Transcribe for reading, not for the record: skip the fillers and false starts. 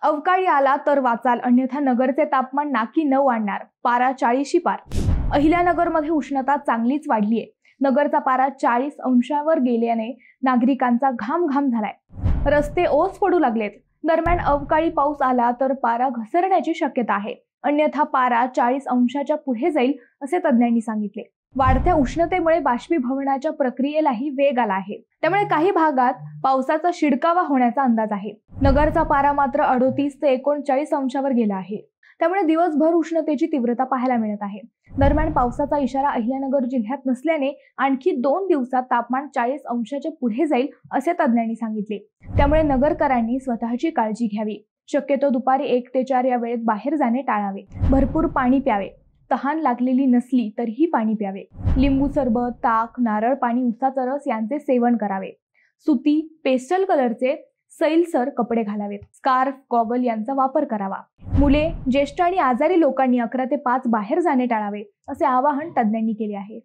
अवकाळी आला तर वाचाल, अन्यथा नगरचे तापमान नाकी नऊ आणणार. पारा 40शी पार. अहिल्यानगरमध्ये उष्णता चांगलीच वाढली आहे. नगरचा पारा 40 अंशावर गेल्याने नागरिकांचा घाम झालाय. रस्ते ओस पडू लागलेत. दरम्यान अवकाळी पाऊस आला तर पारा घसरण्याची शक्यता आहे, अन्यथा पारा 40 अंशाच्या पुढे जाईल असे तज्ज्ञांनी सांगितले. वाढत्या उष्णतेमुळे बाष्पीभवनाच्या प्रक्रियेलाही वेग आला आहे. त्यामुळे काही भागात पावसाचा शिडकावा होण्याचा अंदाज आहे. नगरचा पारा मात्र 38 ते 39 अंशावर गेला आहे. त्यामुळे दिवसभर उष्णतेची तीव्रता पाहायला मिळत आहे. दरम्यान पावसाचा इशारा अहिल्यानगर जिल्ह्यात नसल्याने आणखी 2 दिवसात तापमान 40 अंशाच्या पुढे जाईल असे तज्ज्ञांनी सांगितले. त्यामुळे नगरकरांनी स्वतःची काळजी घ्यावी. शक्यतो दुपारी 1 ते 4 या वेळेत बाहेर जाणे टाळावे. भरपूर पाणी प्यावे. तहान लागलेली नसली तरीही पाणी प्यावे. लिंबू सरबत, ताक, नारळ पाणी, उसाचा रस यांचे सेवन करावे. सुती, पेस्टल कलरचे सैलसर कपडे घालावेत. स्कार्फ, गॉगल यांचा वापर करावा. मुले, ज्येष्ठ आणि आजारी लोकांनी 11 ते 5 बाहेर जाणे टाळावे असे आवाहन तज्ज्ञांनी केले आहे.